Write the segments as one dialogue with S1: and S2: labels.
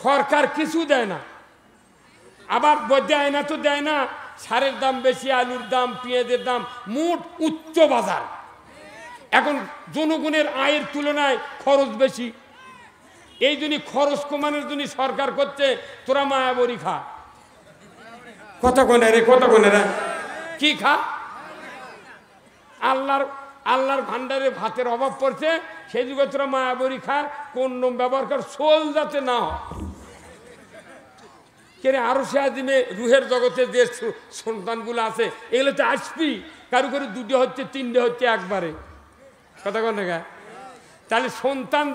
S1: সরকার কিছু দেয় না, আবার দেয় না তো দেয় না, সারের দাম বেশি, আলুর দাম, পেঁয়াজের দাম, মোট উচ্চ বাজার। এখন জনগণের আয়ের তুলনায় খরচ বেশি, এই জন্য খরচ কমানোর জন্য সরকার করছে তোরা মায়াবরি খা। কত কোনে রে, কত কোনে রে, কি খা? আল্লাহর ভান্ডারে ভাতের অভাব পড়ছে, সেই যুগে তোরা মায়াবরি খা, কন্ডম ব্যবহার কর, সোল যাতে না হয়। কেন আরো সে আদিমে রুহের জগতে যে সন্তানগুলো আছে এগুলোতে আসবি, কারো করে দুটো হচ্ছে, তিনটে হচ্ছে একবারে। কথা কোন না? তাহলে সন্তান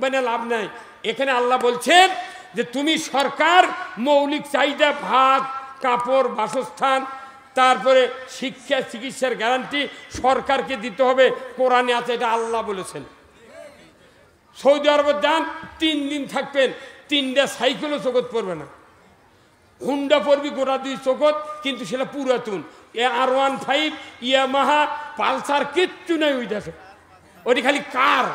S1: মানে লাভ নাই। এখানে আল্লাহ বলছেন যে তুমি সরকার মৌলিক চাহিদা, ভাত, কাপড়, বাসস্থান, তারপরে শিক্ষা, চিকিৎসার গ্যারান্টি সরকারকে দিতে হবে, কোরআনে আছে, এটা আল্লাহ বলেছেন। সৌদি আরবে যান, 3 দিন থাকবেন, 3টা সাইকেলও চোখত পড়বে না, হুন্ডা পড়বি গোটা 2 চোখত, কিন্তু সেটা পুরাতন। R15, ইয়ামাহা, পালসার কিচ্ছু নেই ওই দেশে, ওটি খালি কার।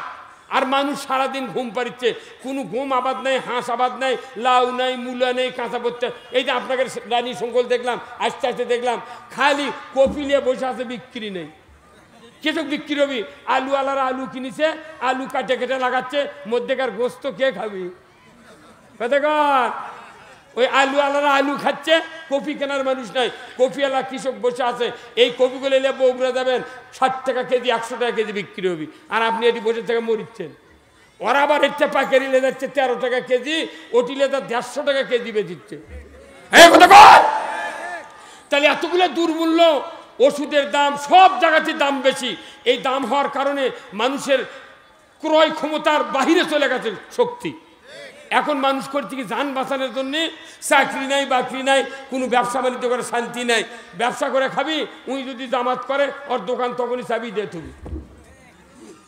S1: আর মানুষ সারাদিন ঘুম পাড়িচ্ছে, কোনো ঘুম আবাদ নাই, হাঁস আবাদ নাই, লাউ নাই, মূলা নেই, কাঁচা পড়তে। এই যে আপনাকে রানী শঙ্কল দেখলাম, আস্তে আস্তে দেখলাম খালি কপি নিয়ে বসে আছে, বিক্রি নেই। কেসব বিক্রি হবি? আলু আলারা আলু কিনেছে, আলু কাটে কেটে লাগাচ্ছে, মধ্যেকার গোস্ত কে খাবি? কতক্ষণ ওই আলু আলারা আলু খাচ্ছে, কপি কেনার মানুষ নাই। কপিওয়ালা কৃষক বসে আছে, এই কপিগুলো এলে বগুড়া যাবেন, 60 টাকা কেজি, 100 টাকা কেজি বিক্রি হবি, আর আপনি এটি বসে থেকে মরিচ্ছেন। ওরা আবার এর পাইকারি লে যাচ্ছে 13 টাকা কেজি, ওটি লেদা 150 টাকা কেজি বেচিচ্ছে। তাহলে এতগুলো দুর্মূল্য, ওষুধের দাম, সব জায়গাতে দাম বেশি। এই দাম হওয়ার কারণে মানুষের ক্রয় ক্ষমতার বাহিরে চলে গেছে শক্তি। এখন মানুষ করছে কি, যান বাঁচানোর জন্যে চাকরি নাই, বাকরি নাই, কোনো ব্যবসা বাণিজ্য করে শান্তি নাই। ব্যবসা করে খাবি, উনি যদি জামাত করে ওর দোকান তখনই চাবি দিয়ে তুমি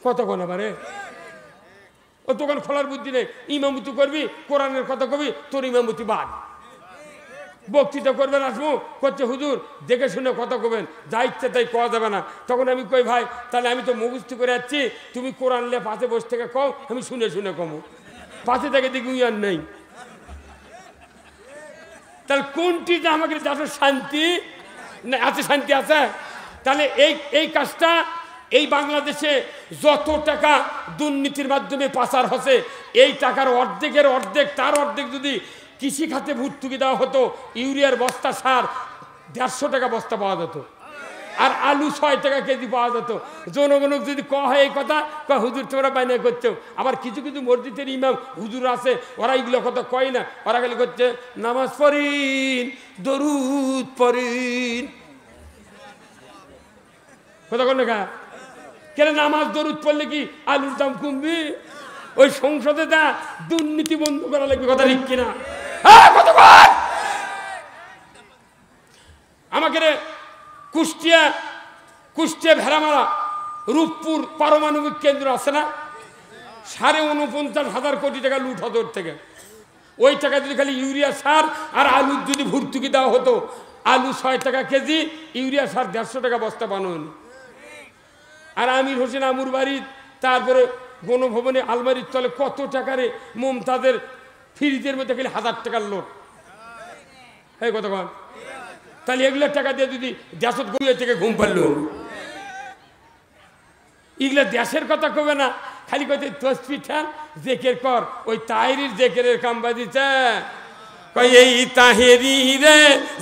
S1: কতক্ষণ আবার ও দোকান খোলার বুদ্ধি নেই। ইমামতি করবি, কোরআনের কথা কবি, তোর ইমামতি বাদ। বক্তৃতা করবেন, আসবো করছে হুজুর দেখে শুনে কথা কবেন, যা ইচ্ছে তাই কওয়া যাবে না। তখন আমি কই ভাই তাহলে আমি তো মুখস্থ করে যাচ্ছি, তুমি কোরআন লে পাশে বসে থেকে কও, আমি শুনে শুনে কমো, পাশে থেকে দেখি আর নেই। তাহলে কোনটি যে আমাকে যাতে শান্তি না আছে, শান্তি আছে? তাহলে এই কাজটা, এই বাংলাদেশে যত টাকা দুর্নীতির মাধ্যমে পাচার হচ্ছে, এই টাকার অর্ধেকের অর্ধেক, তার অর্ধেক যদি কৃষি খাতে ভর্তুকি দেওয়া হতো, ইউরিয়ার বস্তা সার 150 টাকা বস্তা পাওয়া যেত, আর আলু 6 টাকা কেজি পাওয়া যেত। জনগণক যদি কওয়া হয় এই কথা, হুজুর তোমরা বাইনা করছো। আবার কিছু কিছু মসজিদের ইমাম হুজুর আছে, ওরা এইগুলো কথা কয় না, ওরা খালি করছে নামাজ পড়িন, দরুদ পড়িন। কথা কোন দেখা? কেন নামাজ দরুদ পড়লে কি আলুর দাম কমবে? ওই সংসদে যা দুর্নীতি বন্ধ করা লাগবে, কথা ঠিক কিনা? আমাকে কুষ্টিয়া ভেড়ামারা রূপপুর পারমাণবিক কেন্দ্র আছে না, 49,500 কোটি টাকা লুট হতো ওর থেকে। ওই টাকা যদি খালি ইউরিয়া সার আর আলুর যদি ভর্তুকি দেওয়া হতো, আলু 6 টাকা কেজি, ইউরিয়া সার 150 টাকা বস্তা বানানো। আর আমির হোসেন আমুর বাড়ি, তারপরে গণভবনে আলমারির তলে কত টাকারে মমতাজের ফ্রিজের মধ্যে খালি 1000 টাকার লোট। এই কত কম? তাহলে এগুলো টাকা দিয়ে যদি দেশত গড়িয়ে থেকে ঘুম পারলো, এগুলো দেশের কথা কবে না, খালি কত তসবি ঠান জেকের কর। ওই তাহেরির জেকেরের কাম বাজিছে, এই তাহেরি রে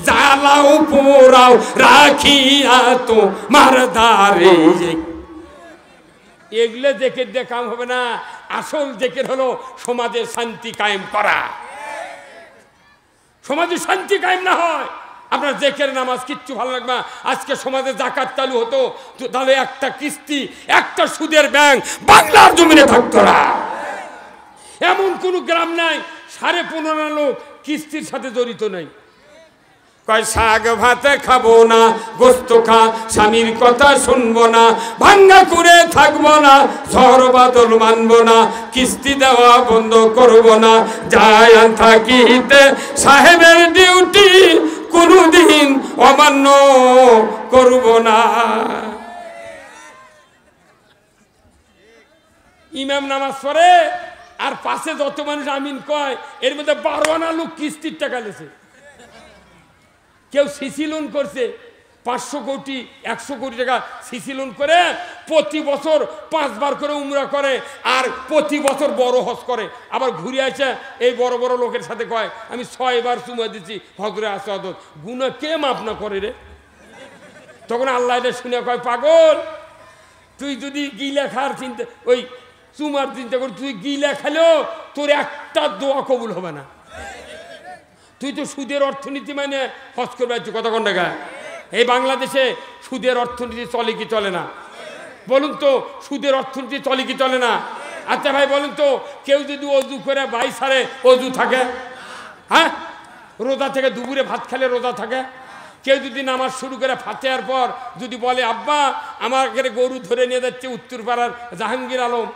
S1: জ্বালাও পোড়াও রাখিয়া তো মারদারে। এগুলো জেকের দিয়ে কাম হবে না। আসল জেকের হলো সমাজের শান্তি কায়েম করা। সমাজে শান্তি কায়েম না হয় আপনার জেকের নামাজ কিচ্ছু ভালো লাগবে না। আজকে সমাজে জাকাত চালু হতো, তাহলে একটা কিস্তি, একটা সুদের ব্যাংক বাংলার জমিনে থাকতো না। এমন কোন গ্রাম নাই 15.5 লোক কিস্তির সাথে জড়িত নাই। কয় শাক ভাতে খাবো না, গোস্ত খা, স্বামীর কথা শুনবো না, ভাঙ্গা করে থাকবো না, ঝড় বাদল মানবো না, কিস্তি দেওয়া বন্ধ করবো না, যায় থাকিতে সাহেবের ডিউটি কোনদিন অমান্য করব না। ইমাম নামাজ পড়ে, আর পাশে যত মানুষ আমিন কয় এর মধ্যে 12 আনা লোক কিস্তির টাকা লেছে। কেউ সিসি লোন করছে 500 কোটি 100 কোটি টাকা সিসি লোন করে প্রতি বছর 5 বার করে উমরা করে আর প্রতি বছর বড় হজ করে। আবার ঘুরে আসে এই বড় বড় লোকের সাথে কয় আমি 6 বার চুমা দিচ্ছি হজরে আসাদ, গুনাহ কে মাফ না করে রে? তখন আল্লাহ এটা শুনে কয় পাগল, তুই যদি গিলা খার চিন্তা ওই চুমার চিন্তা করি, তুই গিলা খেলেও তোর একটা দোয়া কবুল হবে না। তুই তো সুদের অর্থনীতি মানে হজ করবে আছিস কত কোন টাকা? এই বাংলাদেশে সুদের অর্থনীতি চলে কি চলে না বলুন তো? সুদের অর্থনীতি চলে কি চলে না? আচ্ছা ভাই বলুন তো, কেউ যদি অজু করে 22 সালে অজু থাকে? হ্যাঁ, রোজা থেকে দুপুরে ভাত খেলে রোজা থাকে? কেউ যদি নামাজ শুরু করে ফাতেহার পর যদি বলে আব্বা আমার গরু ধরে নিয়ে যাচ্ছে উত্তরপাড়ার জাহাঙ্গীর আলম,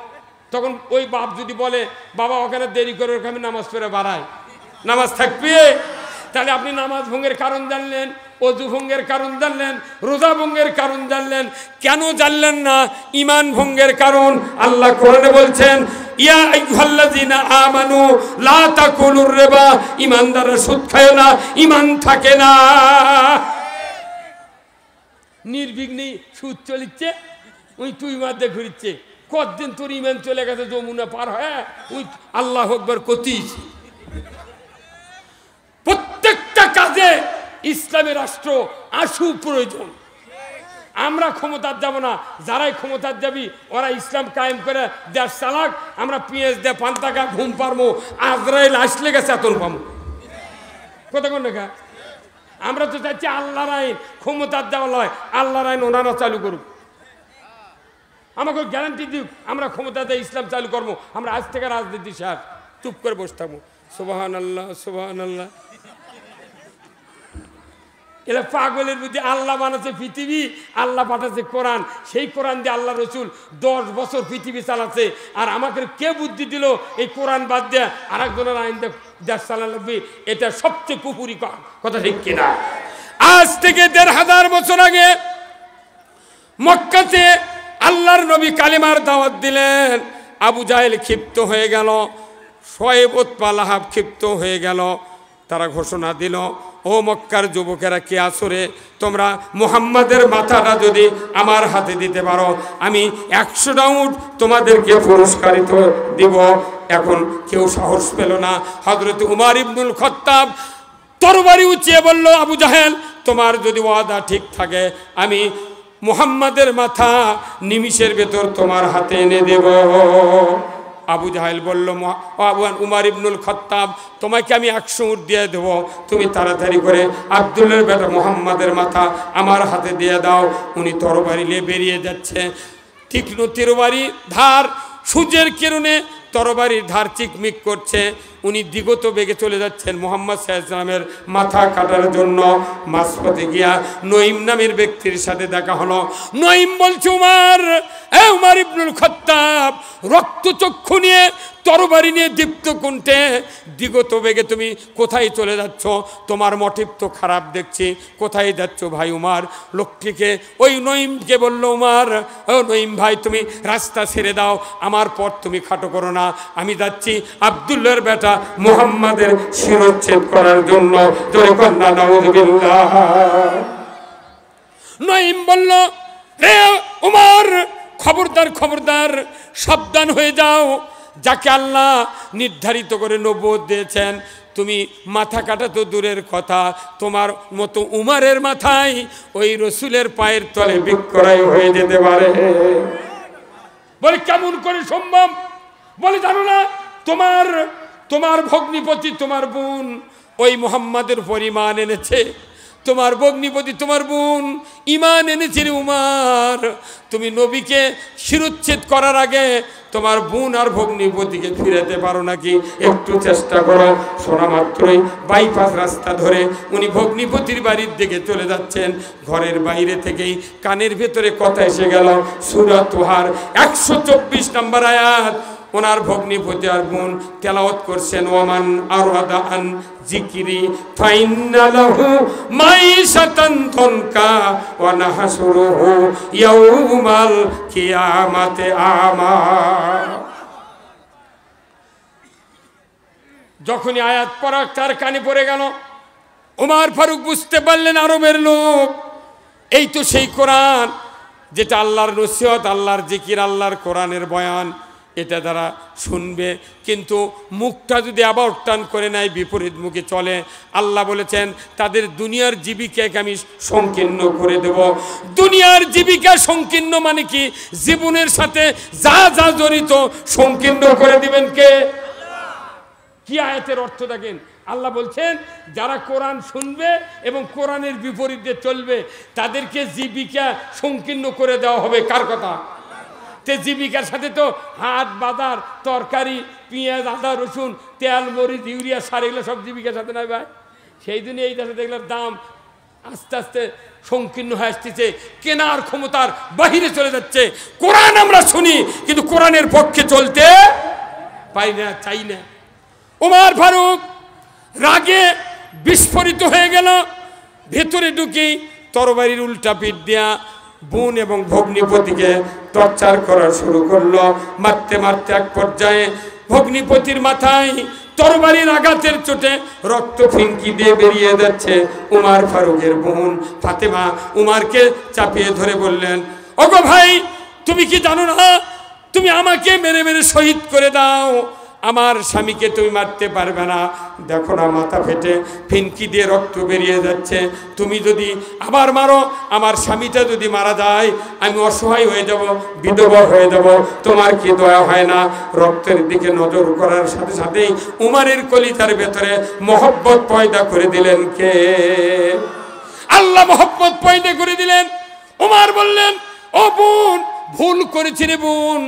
S1: তখন ওই বাপ যদি বলে বাবা ওখানে দেরি করে আমি নামাজ পড়ে বাড়াই, নামাজ থাকবে? তাহলে আপনি নামাজ ভঙ্গের কারণ জানলেন, অজু ভঙ্গের কারণ জানলেন, রোজা ভঙ্গের কারণ জানলেন, কেন জানলেন না ঈমান ভঙ্গের কারণ? আল্লাহ কোরআনে বলছেন ইয়া আইয়ুহাল্লাযিনা আমানু লা তাকুলুর রিবা, ঈমানদাররা সুদ খায় না, ঈমান থাকে না। নির্বিঘ্নে সুদ চলিচ্ছে, ওই তুই মাঝে ঘুরছে, কতদিন তোর ঈমান চলে গেছে যমুনা পার হয়, ওই আল্লাহু আকবার কতিস। প্রত্যেকটা কাজে ইসলামের রাষ্ট্র আসু প্রয়োজন। আমরা ক্ষমতার যাব না, যারাই ক্ষমতার যাবি ওরা ইসলাম কায়েম করে দেশ চালাক, আমরা পেঁয়াজ দিয়ে পান্তাকা ঘুম পারবো, আজরাইল আসলে গেছে এতন পাবো কত কোন দেখা। আমরা তো চাচ্ছি আল্লাহর আইন ক্ষমতার দেওয়া নয়, আল্লাহর আইন ওনারা চালু করুক, আমাকে গ্যারান্টি দিক আমরা ক্ষমতাতে ইসলাম চালু করবো। আমরা আজ থেকে রাজনীতি সার চুপ করে বসে থাকবো। সুবহানাল্লাহ সুবহানাল্লাহ। এরা পাগলের বুদ্ধি। আল্লাহ বানাচ্ছে পৃথিবী, আল্লাহ পাঠাচ্ছে কোরআন, সেই কোরআন দিয়ে আল্লাহ রসুল 10 বছর পৃথিবী চালাচ্ছে। আর আমাকে কে বুদ্ধি দিল এই কোরআন বাদ দিয়ে আরেকজনের আইন দেশ চালাবে? এটা সবচেয়ে কুফুরি কথা, ঠিক কিনা? আজ থেকে 1500 বছর আগে মক্কাতে আল্লাহর নবী কালিমার দাওয়াত দিলেন, আবু জাহেল ক্ষিপ্ত হয়ে গেল, শোয়েব উতবা লাহাব ক্ষিপ্ত হয়ে গেল। তারা ঘোষণা দিল, ও মক্কার যুবকেরা কে আসরে, তোমরা মুহাম্মাদের মাথাটা যদি আমার হাতে দিতে পারো আমি 100টা উট তোমাদেরকে পুরস্কারিত দিব। এখন কেউ সাহস পেল না। হযরত উমর ইবনুল খাত্তাব তরবারি উঁচিয়ে বলল, আবু জাহেল তোমার যদি ওয়াদা ঠিক থাকে আমি মুহাম্মাদের মাথা নিমিষের ভেতর তোমার হাতে এনে দেব। আবু জাহেল বলল, উমর ইবনুল খাত্তাব তোমাকে আমি 100 উট দিয়ে দেব, তুমি তাড়াতাড়ি করে আব্দুল্লাহর বেটা মুহাম্মাদের মাথা আমার হাতে দিয়ে দাও। উনি তরবারি নিয়ে বেরিয়ে যাচ্ছে, তীক্ষ্ণ তরবারি ধার, সূর্যের কিরণে তরবারির ধার চিকমিক করছে। উনি দিগত বেগে চলে যাচ্ছেন মুহাম্মদ সাল্লাল্লাহু আলাইহি ওয়াসাল্লামের মাথা কাটার জন্য। মাঝপথে গিয়া নঈম নামের ব্যক্তির সাথে দেখা হলো। নঈম বলছে, উমর ইবনুল খাত্তাব রক্তচক্ষু নিয়ে তরবারি নিয়ে দীপ্ত কণ্ঠে দিগত বেগে তুমি কোথায় চলে যাচ্ছ? তোমার মোটিভ তো খারাপ দেখছি, কোথায় যাচ্ছ ভাই উমর? লোকটিকে ওই নঈমকে বলল, উমর ও নঈম ভাই তুমি রাস্তা ছেড়ে দাও, আমার পথ তুমি খাটো করো না, আমি যাচ্ছি আব্দুল্লাহর বেটা মুহাম্মাদের শিরচ্ছেদ করার জন্য। জোরে কন্যা নাউযুবিল্লাহ। নঈম বলল, রে উমর খবরদার খবরদার, সাবধান হয়ে যাও, যাকে আল্লাহ নির্ধারিত করে নবুয়ত দিয়েছেন তুমি মাথা কাটা তো দূরের কথা, তোমার মতো উমরের মাথায় ওই রসুলের পায়ের তলে বিক্রয় হয়ে যেতে পারে। বলে কেমন করে সম্ভব? বলে জানো না, তোমার ভগ্নিপতি তোমার বোন ওই মুহাম্মাদের পরিমাণ এনেছে, তোমার ভগ্নিপতি তোমার বোন ঈমান এনেছে রে উমর। তুমি নবীকে শিরচ্ছেদ করার আগে তোমার বোন আর ভগ্নিপতিকে ফিরাতে পারো নাকি? একটু চেষ্টা করো। শোনা মাত্রই বাইপাস রাস্তা ধরে উনি ভগ্নিপতির বাড়ির দিকে চলে যাচ্ছেন। ঘরের বাইরে থেকেই কানের ভেতরে কথা এসে গেল, সূরা তোহার 124 নম্বর আয়াত। ওনার ভগ্নিপতি আর বোন তেলাওয়াত করছেন, ওয়ামান আরাদা আন যিকরি ফাইন্না লাহু মাইশাতান দনকা ওয়া নাহশুরুহু ইয়াউমাল কিয়ামাতি আমা। যখনই আয়াত পড়া তার কানে পড়ে গেল, ওমর ফারুক বুঝতে পারলেন আরবের লোক, এই তো সেই কোরআন যেটা আল্লাহর নসিহত, আল্লাহর জিকির, আল্লাহর কোরআনের বয়ান, এটা তারা শুনবে, কিন্তু মুখটা যদি আবার টান করে নেয়, বিপরীত মুখে চলে, আল্লাহ বলেছেন তাদের দুনিয়ার জীবিকাকে আমি সংকীর্ণ করে দেব। দুনিয়ার জীবিকা সংকীর্ণ মানে কি? জীবনের সাথে যা যা জড়িত সংকীর্ণ করে দিবেন কে? কি আয়াতের অর্থ দেখেন, আল্লাহ বলছেন যারা কোরআন শুনবে এবং কোরআনের বিপরীতে চলবে তাদেরকে জীবিকা সংকীর্ণ করে দেওয়া হবে। কার কথা? তে জীবিকার সাথে তো হাট বাজার, তরকারি, পেঁয়াজ, আদা, রসুন, তেল, মরিচ, ইউরিয়া, সার, এগুলো সব জীবিকার সাথে নয় ভাই। সেই জন্য এই দেশে এগুলোর দাম আস্তে আস্তে সংকীর্ণ হয়ে আসতেছে, কেনার ক্ষমতার বাহিরে চলে যাচ্ছে। কোরআন আমরা শুনি কিন্তু কোরআনের পক্ষে চলতে পাই না, চাই না। ওমর ফারুক রাগে বিস্ফোরিত হয়ে গেল, ভেতরে ঢুকি তরবারির উল্টা পিঠ দিয়া বোন এবং ভগ্নিপতিকে টর্চার করা শুরু করলো। মারতে মারতে এক পর্যায়ে ভগ্নিপতির মাথায় তরবারির আঘাতের চোটে রক্ত ফিনকি দিয়ে বেরিয়ে যাচ্ছে। উমর ফারুকের বোন ফাতেমা উমরকে চাপিয়ে ধরে বললেন, ওগো ভাই, তুমি কি জানো না তুমি আমাকে মেরে মেরে শহীদ করে দাও, আমার স্বামীকে তুমি মারতে পারবে না। দেখো না মাথা ফেটে ফিনকি দিয়ে রক্ত বেরিয়ে যাচ্ছে, তুমি যদি আবার মারো, আমার স্বামীটা যদি মারা যায়, আমি অসহায় হয়ে যাব, বিধবা হয়ে যাব, তোমার কি দয়া হয় না? রক্তের দিকে নজর করার সাথে সাথেই উমরের কলিজার ভেতরে মহব্বত পয়দা করে দিলেন কে? আল্লাহ মহব্বত পয়দা করে দিলেন। উমর বললেন, ও বোন, ভুল করেছি রে বোন।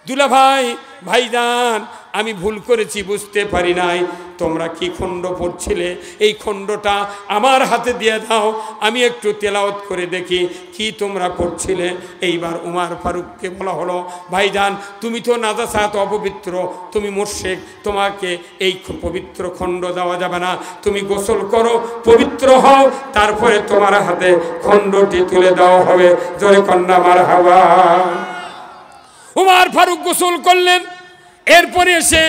S1: দুলা ভাই, ভাইজান, আমি ভুল করেছি, বুঝতে পারি নাই। তোমরা কি খণ্ড পড়ছিলে, এই খণ্ডটা আমার হাতে দিয়ে দাও, আমি একটু তেলাওয়াত করে দেখি কি তোমরা পড়ছিলে। এইবার উমর ফারুককে বলা হলো, ভাইজান, তুমি তো নাজাসাত, অপবিত্র, তুমি মুশরিক, তোমাকে এই পবিত্র খণ্ড দেওয়া যাবে না, তুমি গোসল করো, পবিত্র হও, তারপরে তোমার হাতে খণ্ডটি তুলে দেওয়া হবে। জয় কন্যা মারহাবা। উমর ফারুক গোসল করলেন। এরপরে এসে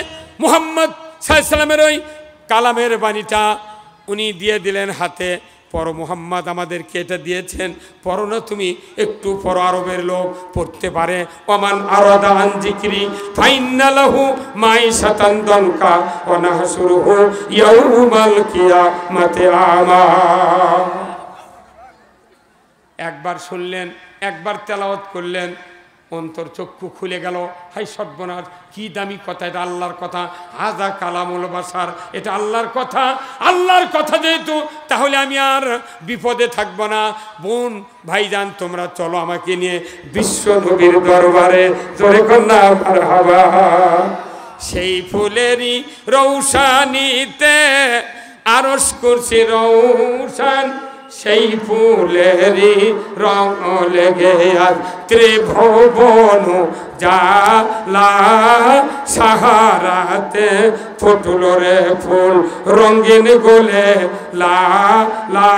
S1: মুহাম্মদ সাল্লাল্লাহু আলাইহি সাল্লামের ওই কালামের বাণীটা উনি দিয়ে দিলেন হাতে। পড়ো, মুহাম্মদ আমাদেরকে এটা দিয়েছেন, পড়ো না তুমি, একটু পড়ো, আরবের লোক পড়তে পারে। ওমান আরাদা আন যিকরি ফাইন্না লাহু মাইশাতান দানকা ওয়া নাহশুরুহু ইয়াউমাল কিয়ামাতি আমা। একবার শুনলেন, একবার তেলাওয়াত করলেন, অন্তর চক্ষু খুলে গেল। হাই সর্বনাশ, কি দামি কথা, এটা আল্লাহর কথা। হাজা কালামুল বাশার, এটা আল্লাহর কথা। আল্লাহর কথা যেহেতু, তাহলে আমি আর বিপদে থাকব না। বোন, ভাইজান, তোমরা চলো আমাকে নিয়ে বিশ্ব নবীর দরবারে। জোরে কন্যা মারহাবা। সেই ফুলেরই রৌশানিতে আরশ কুরসি রৌশান, সেই ফুলেরই রং লেগে আজ ত্রিভুবন জালা। সাহারাতে ফুটল রে ফুল রঙিন গোলে লা লা,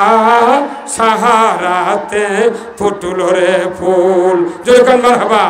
S1: সাহারাতে ফুটল রে ফুল। জয় কন্যা মারহাবা।